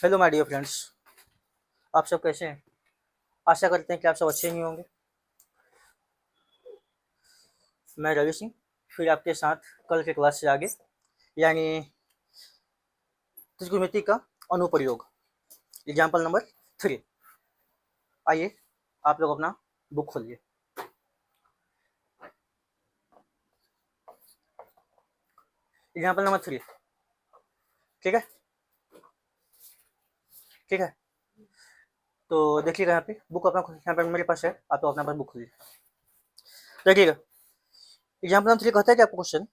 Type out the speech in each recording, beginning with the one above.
Hello my dear friends, आप सब कैसे हैं। आशा करते हैं कि आप सब अच्छे ही होंगे। मैं रवि सिंह फिर आपके साथ कल के क्लास से आगे यानी त्रिकोणमिति का अनुप्रयोग एग्जाम्पल नंबर 3। आइए आप लोग अपना बुक खोलिए। एग्जाम्पल नंबर 3, ठीक है ठीक है। तो देखिएगा यहाँ पे बुक अपना यहाँ पर मेरे पास है, आप तो अपना पास बुक खोलिए। देखिएगा एग्जाम्पल नंबर 3 कहता है कि आपको क्वेश्चन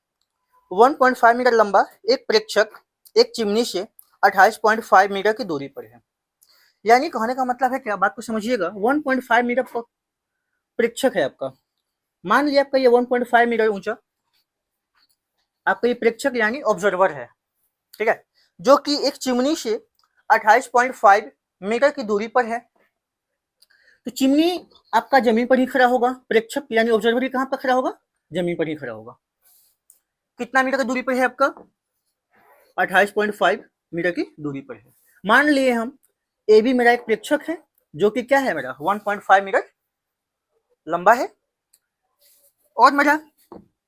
1.5 मीटर लंबा एक प्रेक्षक एक चिमनी से 28.5 मीटर की दूरी पर है। यानी कहने का मतलब है क्या, बात को समझिएगा। 1.5 मीटर प्रेक्षक है आपका। मान लिया आपका ये 1.5 मीटर ऊंचा आपका ये प्रेक्षक यानी ऑब्जर्वर है, ठीक है, जो कि एक चिमनी से 28.5 मीटर की दूरी पर है। तो चिमनी आपका जमीन पर ही खड़ा होगा, प्रेक्षक यानी ऑब्जर्वर कहां पर खड़ा होगा, जमीन पर ही खड़ा होगा। कितना मीटर की दूरी पर है आपका, 28.5 मीटर की दूरी पर है। मान लिए हम ए बी मेरा एक प्रेक्षक है जो कि क्या है, मेरा 1.5 मीटर लंबा है, और मेरा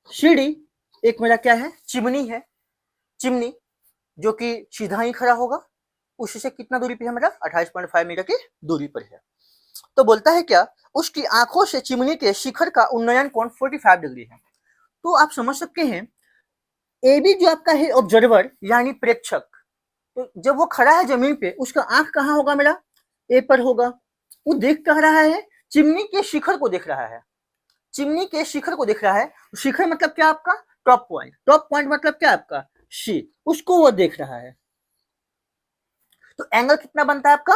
सी डी एक मेरा क्या है, चिमनी है। चिमनी जो कि सीधा ही खड़ा होगा, उससे कितना दूरी पे है, मेरा 28.5 मीटर की दूरी पर है। तो बोलता है क्या, उसकी आंखों से चिमनी के शिखर का उन्नयन कोण 45 डिग्री है। तो आप समझ सकते हैं ए बी जो आपका है ऑब्जर्वर यानी प्रेक्षक, तो जब वो खड़ा है जमीन पे उसका आंख कहाँ होगा, मेरा ए पर होगा। वो देख कह रहा है, चिमनी के शिखर को देख रहा है। चिमनी के शिखर को देख रहा है। शिखर मतलब क्या आपका, टॉप पॉइंट। टॉप पॉइंट मतलब क्या आपका, सी, उसको वो देख रहा है। तो एंगल कितना बनता है आपका,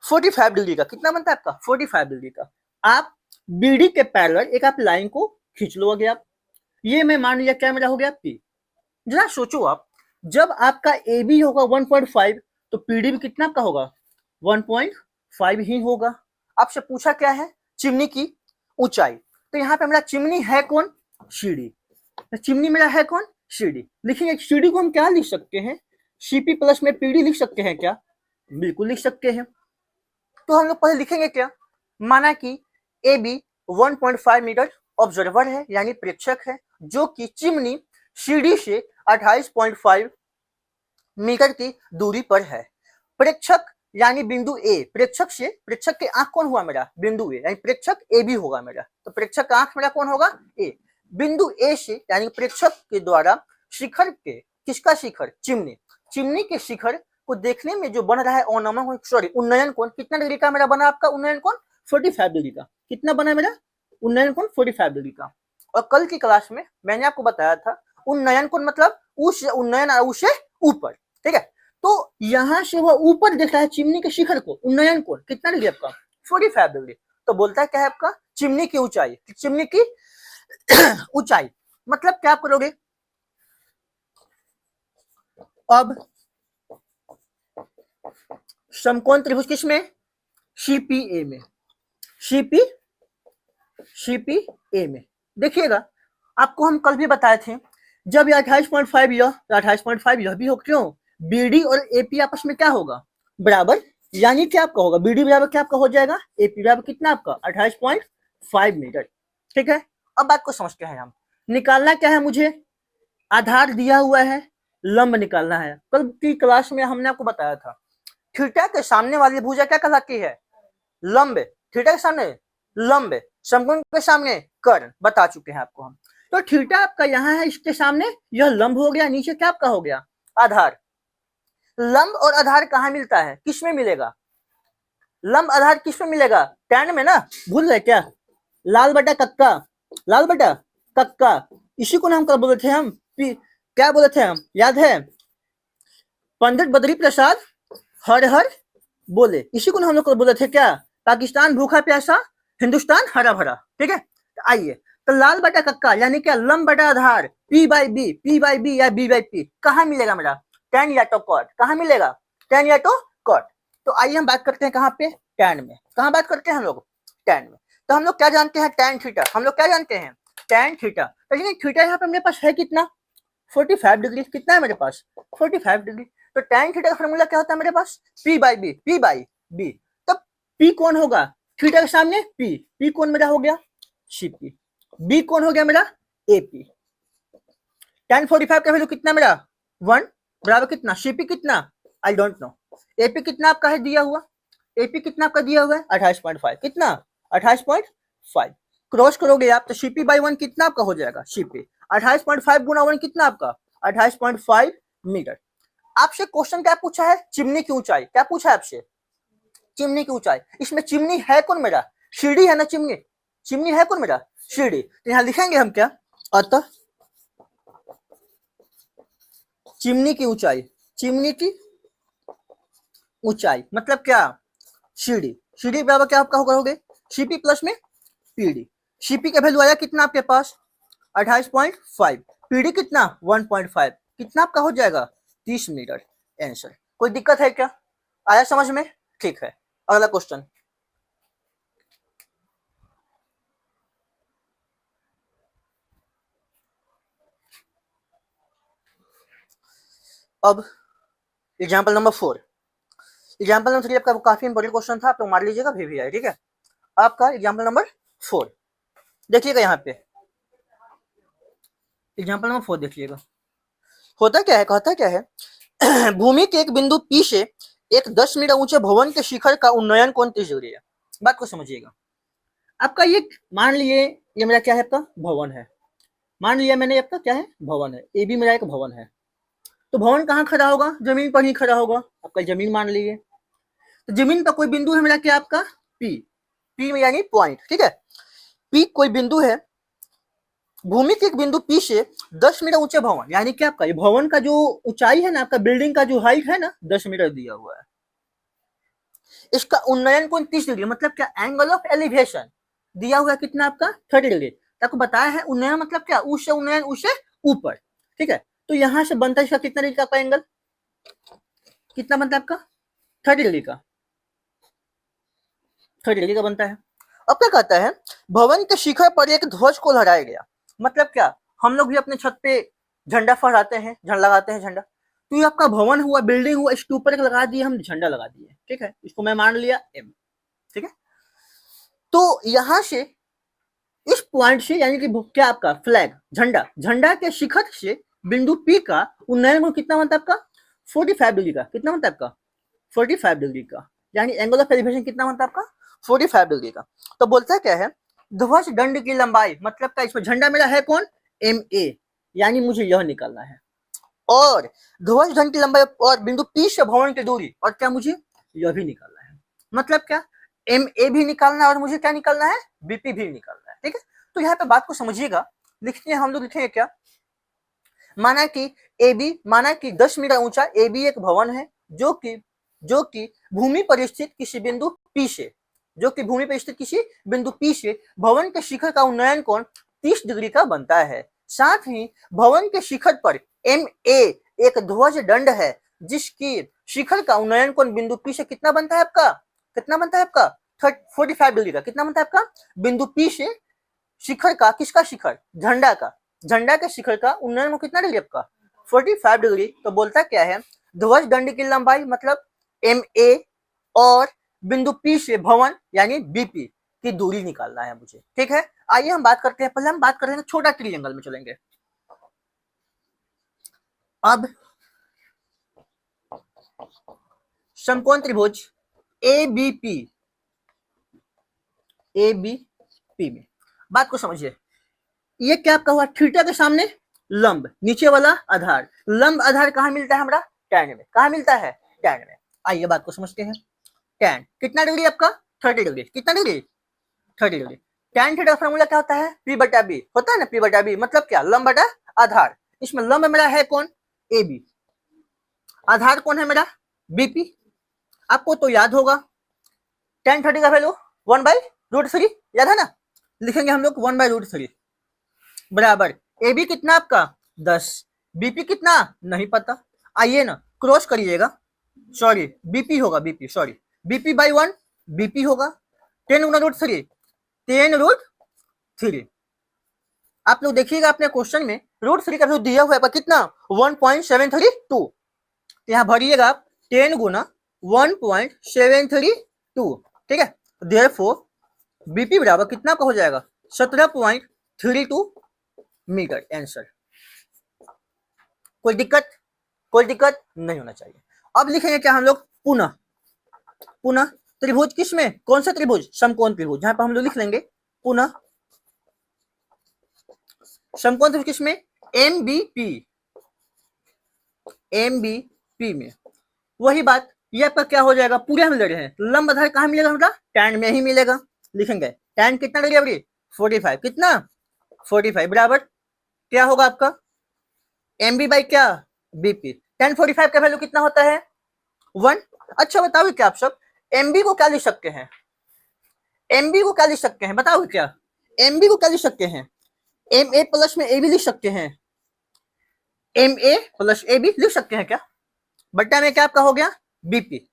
45 डिग्री का। कितना बनता है आपका, 45 डिग्री का। आप बीडी के पैरेलल एक आप लाइन को खींच लो आगे आप। ये मैं मान लिया क्या मेरा हो गया पी। जरा सोचो आप, जब आपका ए बी होगा 1.5 तो पीडी भी कितना आपका होगा, 1.5 ही होगा। आपसे पूछा क्या है, चिमनी की ऊंचाई। तो यहाँ पे मेरा चिमनी है कौन, सीडी। चिमनी मेरा है कौन, सीडी। लिखेंगे सीडी को हम क्या लिख सकते हैं, सीपी प्लस में पीडी लिख सकते हैं क्या, बिल्कुल लिख सकते हैं। तो हम लोग पहले लिखेंगे क्या, माना कि ए बी 1.5 मीटर ऑब्जर्वर है यानी प्रेक्षक है, जो कि चिमनी सीडी से 28.5 मीटर की दूरी पर है। प्रेक्षक यानी बिंदु ए, प्रेक्षक से, प्रेक्षक के आंख कौन हुआ मेरा, बिंदु ए, यानी प्रेक्षक ए बी होगा मेरा। तो प्रेक्षक का आंख मेरा कौन होगा, ए। बिंदु ए से यानी प्रेक्षक के द्वारा शिखर के, किसका शिखर, चिमनी, चिमनी के शिखर को देखने में जो बन रहा है अवनमन, सॉरी उन्नयन कोण कितना डिग्री का मेरा बना आपका, उन्नयन कोण 45 डिग्री का। कितना बना मेरा, उन्नयन कोण 45 डिग्री का। और कल की क्लास में मैंने आपको बताया था उन्नयन कोण मतलब उस उन्नयन उससे ऊपर, ठीक है। तो यहां से वह ऊपर देख रहा है चिमनी के शिखर को, उन्नयन कोण कितना डिग्री आपका, 45 डिग्री। तो बोलता है क्या है आपका, चिमनी की ऊंचाई, चिमनी की ऊंचाई मतलब क्या आप करोगे, अब समकोण त्रिभुज किसमें, सीपीए में, सीपीए में। देखिएगा आपको हम कल भी बताए थे, जब ये 28.5 यह 28.5 यह भी हो, क्यों, बीडी और एपी आपस में क्या होगा, बराबर। यानी क्या आपका होगा, बीडी बराबर क्या आपका हो जाएगा, एपी बराबर कितना आपका 28.5 मीटर, ठीक है। अब बात को समझते हैं हम, निकालना क्या है मुझे, आधार दिया हुआ है, लंब निकालना है। कल की क्लास में हमने आपको बताया था थीटा के सामने वाली भुजा क्या कहलाती है, लंब। थीटा के सामने लंब, समकोण के सामने कर्ण, बता चुके हैं आपको हम। तो थीटा आपका यहाँ है, इसके सामने यह लंब हो गया, नीचे क्या आपका हो गया, आधार। लंब और आधार कहाँ मिलता है, किस में मिलेगा, लंब आधार किस में मिलेगा, टैन में ना, भूल गए क्या, लाल बटा कक्का, लाल बटा कक्का। इसी को नाम कर बोले थे हम, क्या बोले थे हम, याद है, पंडित बद्री प्रसाद हर हर बोले। इसी को हम लोग बोले थे क्या, पाकिस्तान भूखा प्यासा, हिंदुस्तान हरा भरा, ठीक है। तो आइए, तो लाल बटा कक्का यानी क्या, लंब बटा आधार, पी बाई बी या बी बाई पी कहाँ मिलेगा मेरा, टैन या तो कॉट, कहाँ मिलेगा, टैन या तो कॉट। तो आइए हम बात करते हैं कहाँ पे, टैन में। कहाँ बात करते हैं हम लोग, टैन में। तो हम लोग क्या जानते हैं, टैन थीटा, हम लोग क्या जानते हैं, टैन थीटा। लेकिन थीटा यहाँ पे मेरे पास है कितना, 45 डिग्री। कितना है मेरे पास, 45 डिग्री। तो tan थीटा का फॉर्मूला क्या होता है मेरे पास, p बाई बी। तब p कौन होगा थीटा के सामने, p कौन मेरा हो गया cp, b कौन हो गया मेरा ap। tan 45 का वैल्यू कितना मेरा 1 बराबर कितना, cp कितना आई डोंट नो, ap कितना आपका है दिया हुआ, ap कितना आपका दिया हुआ है 28.5, कितना 28.5, क्रॉस करोगे आप तो cp बाई 1 कितना आपका हो जाएगा, cp 28.5 गुना 1 कितना आपका 28.5 मीटर। आपसे क्वेश्चन क्या पूछा है, चिमनी की ऊंचाई, क्या पूछा है आपसे, चिमनी की ऊंचाई। इसमें चिमनी है कौन मेरा, सीढ़ी है ना, चिमनी है कौन मेरा सीढ़ी। तो यहां लिखेंगे हम क्या, अतः चिमनी की ऊंचाई, चिमनी की ऊंचाई मतलब क्या, सीढ़ी बराबर क्या आपका होगा सीपी प्लस में पीडी। सीपी का वैल्यू आया कितना आपके पास 28.5, पीडी कितना 1.5, कितना आपका हो जाएगा 30 मीटर आंसर। कोई दिक्कत है क्या, आया समझ में, ठीक है। अगला क्वेश्चन, अब एग्जाम्पल नंबर 4, एग्जाम्पल नंबर 3 आपका काफी इंपॉर्टेंट क्वेश्चन था, आप लोग मार लीजिएगा भी आए, ठीक है। आपका एग्जाम्पल नंबर 4 देखिएगा, यहाँ पे एग्जाम्पल नंबर 4 देखिएगा, होता क्या है, कहता क्या है भूमि के एक बिंदु P से एक 10 मीटर ऊंचे भवन के शिखर का उन्नयन कोण 30 डिग्री है। बात को समझिएगा, आपका ये मान लिए ये मेरा क्या है आपका भवन है, मान लिया मैंने आपका क्या है भवन है, ए भी मेरा एक भवन है। तो भवन कहाँ खड़ा होगा, जमीन पर ही खड़ा होगा, आपका जमीन मान लीजिए। तो जमीन पर कोई बिंदु है मेरा क्या आपका P में यानी पॉइंट, ठीक है। P कोई बिंदु है, भूमि के एक बिंदु P से 10 मीटर ऊंचे भवन, यानी क्या आपका ये भवन का जो ऊंचाई है ना, आपका बिल्डिंग का जो हाइट है ना 10 मीटर दिया हुआ है। इसका उन्नयन कोण 30 डिग्री, मतलब क्या एंगल ऑफ एलिवेशन दिया हुआ है कितना आपका 30 डिग्री। आपको बताया है उन्नयन मतलब क्या, उससे उन्नयन उससे ऊपर, ठीक है। तो यहां से बनता है इसका कितना डिग्री का एंगल, कितना बनता है आपका 30 डिग्री का, 30 डिग्री का बनता है। अब क्या कहता है, भवन के शिखर पर एक ध्वज को लहराया गया, मतलब क्या हम लोग भी अपने छत पे झंडा फहराते हैं, झंडा लगाते हैं झंडा, तो ये आपका भवन हुआ, बिल्डिंग हुआ, इसके ऊपर एक लगा दिए हम झंडा लगा दिए, ठीक है, इसको मैं मान लिया एम, ठीक है। तो यहां से इस पॉइंट से यानी कि क्या आपका फ्लैग झंडा के शिखर से बिंदु पी का उन्नयन कोण कितना बनता है आपका 45 डिग्री का, कितना बनता है आपका 45 डिग्री का, यानी एंगल ऑफ एलिवेशन कितना बनता है आपका 45 डिग्री का। तो बोलता है क्या है, ध्वज दंड की लंबाई, मतलब क्या इसमें झंडा मेरा है कौन एम ए, यानी मुझे यह निकालना है, और ध्वज दंड की लंबाई और बिंदु पी से भवन की दूरी, और क्या मुझे यह भी निकालना है, मतलब क्या एम ए भी निकालना है और मुझे क्या निकालना है बीपी भी निकालना है, ठीक है। तो यहाँ पे बात को समझिएगा, लिखते हैं हम लोग, लिखेंगे क्या, माना कि ए बी, माना कि 10 मीटर ऊंचा ए बी एक भवन है जो कि भूमि पर स्थित किसी बिंदु पी से, जो कि भूमि पर स्थित किसी बिंदु पी से भवन के शिखर का उन्नयन कोण 30 डिग्री का बनता है। साथ ही भवन के शिखर पर एम ए एक ध्वज दंड है जिसकी शिखर का उन्नयन कोण बिंदु पी से कितना बनता है आपका, कितना बनता है आपका 45 डिग्री का, कितना बनता है आपका बिंदु पी से शिखर का, किसका शिखर झंडा के शिखर का उन्नयन कितना डिग्री आपका 45 डिग्री। तो बोलता क्या है, ध्वज दंड की लंबाई मतलब एम ए और बिंदु पी से भवन यानी बीपी की दूरी निकालना है मुझे, ठीक है। आइए हम बात करते हैं, पहले हम बात करेंगे छोटा ट्रायंगल में चलेंगे। अब समकोण त्रिभुज एबीपी में बात को समझिए, ये क्या आपका हुआ, थीटा के सामने लंब, नीचे वाला आधार, लंब आधार कहाँ मिलता है हमारा टैन में, कहाँ मिलता है टैन में। आइए बात को समझते हैं, टैन कितना डिग्री आपका 30 डिग्री, कितना डिग्री 30 डिग्री। टैन थीटा का फॉर्मूला क्या होता है P बटा B, होता है ना P बटा B, मतलब क्या लंब बटा आधार। इसमें लंब मेरा है कौन AB, आधार कौन है मेरा BP। आपको तो याद होगा टैन 30 का वैल्यू 1/√3, याद है ना, लिखेंगे हम लोग 1/√3 बराबर AB कितना आपका 10, BP कितना नहीं पता, आइए ना क्रॉस करिएगा, सॉरी BP होगा, BP sorry BP by 1 BP होगा, 10 गुना √3 10√3। आप लोग देखिएगा अपने क्वेश्चन में √3 का वैल्यू दिया हुआ है कितना 1.732, तो यहाँ भरिएगा आप 10 गुना 1.732, ठीक है। देयरफॉर बीपी बराबर कितना का हो जाएगा 17.32 मीटर आंसर। कोई दिक्कत नहीं होना चाहिए। अब लिखेंगे क्या हम लोग पुनः त्रिभुज किसमें, कौन सा त्रिभुज, समकोण त्रिभुज। जहां पर हम लोग लिख लेंगे पुनः समकोण त्रिभुज किसमें, एमबीपी में। वही बात ये आपका क्या हो जाएगा, पूरे हम ले रहे हैं, लंब आधार कहां मिलेगा हमारा, tan में ही मिलेगा। लिखेंगे tan कितना डिग्री अभी 45, कितना 45 बराबर क्या होगा आपका एमबी बाई क्या बीपी। tan 45 का वैल्यू कितना होता है 1। अच्छा बताओ क्या आप सब एमबी को क्या लिख सकते हैं, बताओ क्या एमबी को क्या लिख सकते हैं, एम ए प्लस में ए भी लिख सकते हैं, एम ए प्लस ए भी लिख सकते हैं क्या, बट्टा में क्या आपका हो गया बीपी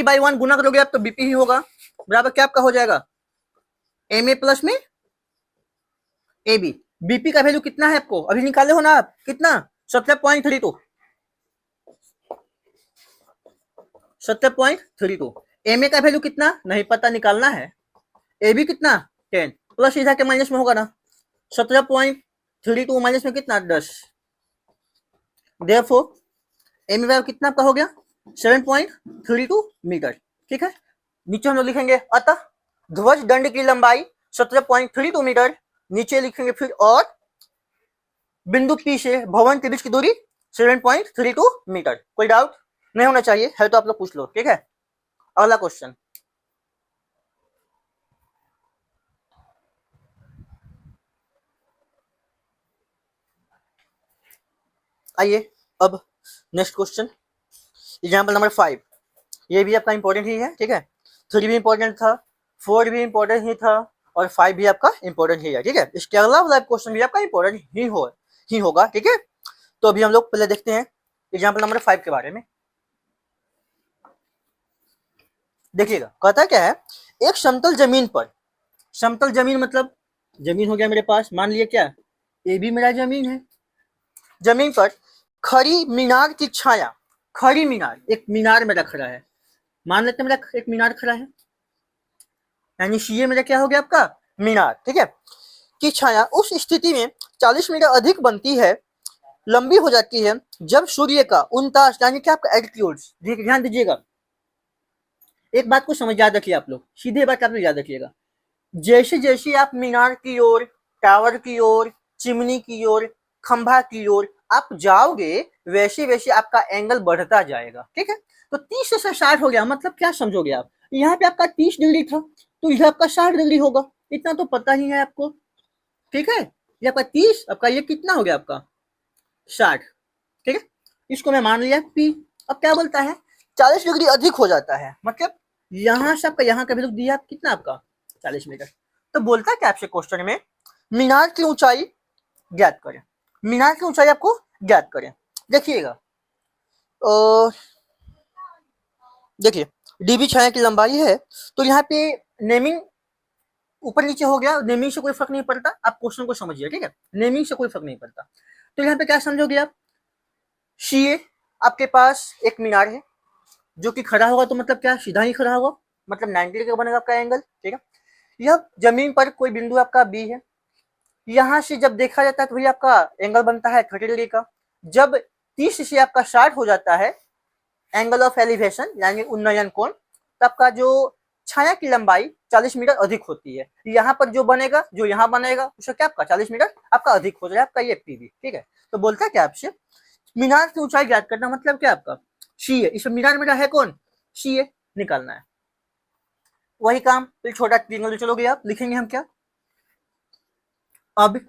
बाई 1 गुना करोगे आप तो बीपी ही होगा, बराबर क्या आपका हो जाएगा एम ए प्लस में ए बी। बीपी का वैल्यू कितना है आपको अभी निकाले हो ना आप, कितना 17.32 एम ए का वैल्यू कितना नहीं पता, निकालना है। ए बी कितना 10 प्लस इधर के माइनस में होगा ना 17.32 माइनस में कितना 10। देयरफॉर एम ए कितना आपका हो गया 7.32 मीटर, ठीक है। नीचे हम लोग लिखेंगे अतः ध्वज दंड की लंबाई 17.32 मीटर, नीचे लिखेंगे फिर और बिंदु पी से भवन के बीच की दूरी 7.32 मीटर। कोई डाउट नहीं होना चाहिए, है तो आप लोग पूछ लो, ठीक है। अगला क्वेश्चन आइए अब नेक्स्ट क्वेश्चन एग्जाम्पल नंबर 5। ये भी आपका इंपॉर्टेंट ही है, ठीक है। 3 भी इंपॉर्टेंट था, 4 भी इंपॉर्टेंट ही था और 5 भी आपका इंपॉर्टेंट ही है, ठीक है। इसके अगला वाला क्वेश्चन भी आपका इंपॉर्टेंट ही होगा, ठीक है। तो अभी हम लोग पहले देखते हैं एग्जाम्पल नंबर 5 के बारे में। देखिएगा कहता क्या है, एक समतल जमीन पर, समतल जमीन मतलब जमीन हो गया मेरे पास, मान लिया क्या ये भी मेरा जमीन है, जमीन पर खड़ी मीनार की छाया, खड़ी मीनार, एक मीनार मेरा खड़ा है, मान लेते हैं मेरा एक मीनार खड़ा है, यानी ये मेरा क्या हो गया आपका मीनार, ठीक है, की छाया उस स्थिति में 40 मीटर अधिक बनती है, लंबी हो जाती है जब सूर्य का 49 यानी कि आपका एल्टीट्यूड, ध्यान दीजिएगा एक बात को समझ याद रखिए आप लोग, सीधे बात आप लोग याद रखिएगा, जैसे जैसे आप मीनार की ओर, टावर की ओर, चिमनी की ओर, खंभा की ओर आप जाओगे वैसे वैसे आपका एंगल बढ़ता जाएगा, ठीक है। तो 30 से 60 हो गया, मतलब क्या समझोगे आप, यहाँ पे आपका 30 डिग्री था तो इधर आपका 60 डिग्री होगा, इतना तो पता ही है आपको, ठीक है। ये आपका 30, आपका ये कितना हो गया आपका 60, ठीक है। इसको मैं मान लिया P। अब क्या बोलता है 40 डिग्री अधिक हो जाता है, मतलब यहाँ से आपका यहाँ का वैल्यू दिया कितना आपका 40 मीटर। तो बोलता है क्या आपसे क्वेश्चन में मीनार की ऊंचाई ज्ञात करें, मीनार की ऊंचाई आपको ज्ञात करें। देखिएगा देखिए डीबी छाया की लंबाई है, तो यहाँ पे नेमिंग ऊपर नीचे हो गया, नेमिंग से कोई फर्क नहीं पड़ता, आप क्वेश्चन को समझिए, ठीक है, नेमिंग से कोई फर्क नहीं पड़ता। तो यहाँ पे क्या समझोगे आप, सीए आपके पास एक मीनार है जो कि खड़ा होगा, तो मतलब क्या सीधा ही खड़ा होगा, मतलब 90 डिग्री का बनेगा आपका एंगल, ठीक है। यह जमीन पर कोई बिंदु आपका बी है, यहाँ से जब देखा जाता है तो वही आपका एंगल बनता है 30 डिग्री का। जब 30 से आपका 60 हो जाता है एंगल ऑफ एलिवेशन यानी उन्नयन कोण, तब का जो छाया की लंबाई 40 मीटर अधिक होती है, यहाँ पर जो बनेगा, जो यहाँ बनेगा उसका क्या आपका 40 मीटर आपका अधिक हो जाएगा, आपका ये पीवी, ठीक है। तो बोलता है क्या आपसे मीनार की ऊंचाई ज्ञात करना, मतलब क्या आपका सीए, इस मीनार मेरा है कौन सीए, निकालना है। वही काम फिर छोटा ट्रायंगल चलोगे आप, लिखेंगे हम क्या, अब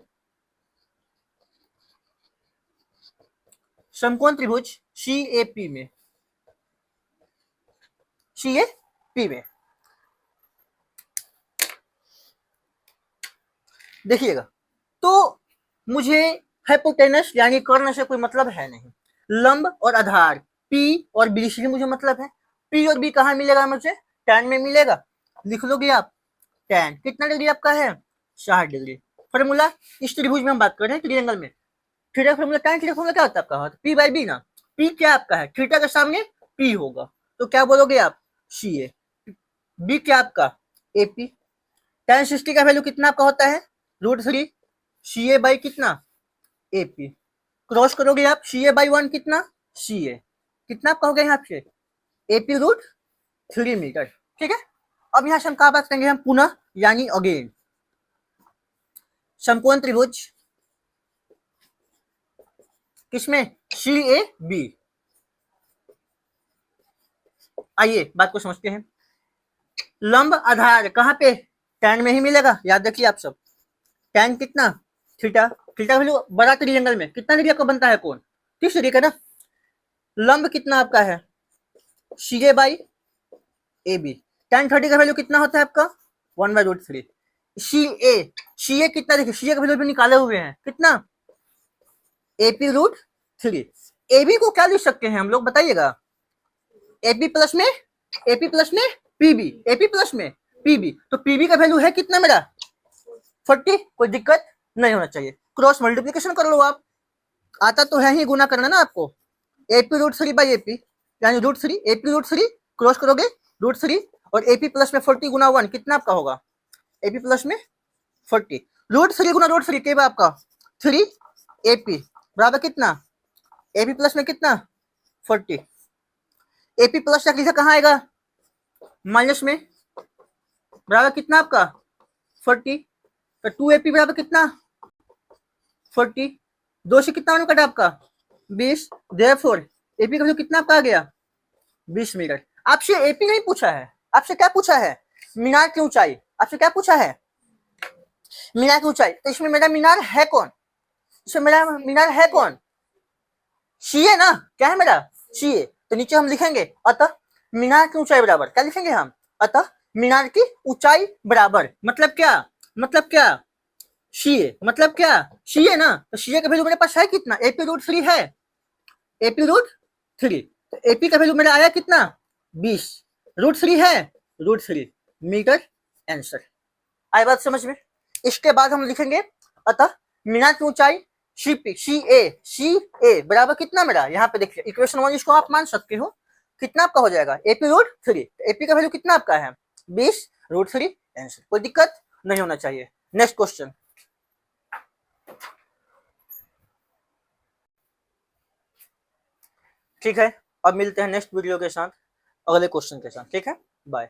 समकोण त्रिभुज सीएपी में, सीएपी में देखिएगा, तो मुझे हाइपोटेनस यानी कर्ण से कोई मतलब है नहीं, लंब और आधार पी और बी से मुझे मतलब है, पी और बी कहाँ मिलेगा मुझे tan में मिलेगा, लिख लोगे आप tan कितना डिग्री आपका है 60 डिग्री। फॉर्मूला इस त्रिभुज में हम बात कर रहे हैं ट्रायंगल में theta formula, tan theta formula क्या होता है आपका, पी बाई बी ना। पी क्या आपका है, थीटा के सामने पी होगा, तो क्या बोलोगे आप, सी ए। बी क्या आपका, ए पी। tan 60 का वैल्यू कितना आपका होता है, √3 सी ए बाई कितना, ए पी। क्रॉस करोगे आप, सी ए बाई 1 कितना, सी ए कितना आपका हो गया यहाँ पे, ए पी √3 मीटर। ठीक है, अब यहाँ से हम कहा बात करेंगे हम पुनः, यानी अगेन। समकोण त्रिभुज किसमें, सी ए बी। आइए बात को समझते हैं। लंब आधार कहाँ पे, tan में ही मिलेगा, याद रखिए आप सब। tan कितना, थीटा, थीटा वैल्यू बड़ा ट्रायंगल में कितना डिग्री का बनता है कोण, 30 डिग्री का ना। लंब कितना आपका है, सी ए बाई ए बी। tan 30 का वैल्यू कितना होता है आपका, 1/√3। सी ए कितना, देखिए सी ए का वैल्यू भी निकाले हुए हैं कितना, ए पी √3। ए बी को क्या लिख सकते हैं हम लोग बताइएगा, एपी प्लस में पीबी, एपी प्लस में पीबी, तो पीबी का वैल्यू है कितना मेरा 40, कोई दिक्कत नहीं होना चाहिए। क्रॉस मल्टीप्लीकेशन कर लो आप, आता तो है ही गुना करना ना आपको, एपी √3 बाई एपी यानी √3, एपी √3 क्रॉस करोगे √3 और एपी प्लस में 40 गुना 1 कितना आपका होगा, एपी प्लस में 40, √3 गुना √3 के आपका 3 एपी बराबर कितना, एपी प्लस में कितना 40। एपी प्लस का लिखा कहाँ आएगा, माइनस में, बराबर कितना आपका 40, तो 2 एपी बराबर कितना 40, 2 से कितना कटा आपका 20, देयरफॉर एपी का वैल्यू कितना आपका आ गया 20 मीटर। आपसे एपी नहीं पूछा है, आपसे क्या पूछा है, मीनार की ऊंचाई, आपसे क्या पूछा है, मीनार की ऊंचाई। तो इसमें मेरा मीनार है कौन, इसमें मेरा मीनार है कौन, सी ए ना, क्या है मेरा सी ए। तो नीचे हम लिखेंगे अतः मीनार की ऊंचाई बराबर, क्या लिखेंगे हम, अतः मीनार की ऊंचाई बराबर, मतलब क्या सी ए, मतलब क्या सी ए ना। तो सी ए का वैल्यू मेरे पास है कितना, एपी √3 है, एपी √3, तो एपी का वैल्यू मेरा आया कितना 20, √3 है, √3 मीटर आंसर। आई बात समझ में। इसके बाद हम लिखेंगे अतः मीनार की ऊंचाई सी ए बराबर कितना मेरा, यहाँ पे देखिए इक्वेशन 1 इसको आप मान सकते हो, कितना आपका हो जाएगा एपी √3, एपी का वैल्यू कितना आपका है 20, √3 आंसर, कोई दिक्कत नहीं होना चाहिए। नेक्स्ट क्वेश्चन, ठीक है, अब मिलते हैं नेक्स्ट वीडियो के साथ, अगले क्वेश्चन के साथ, ठीक है, बाय।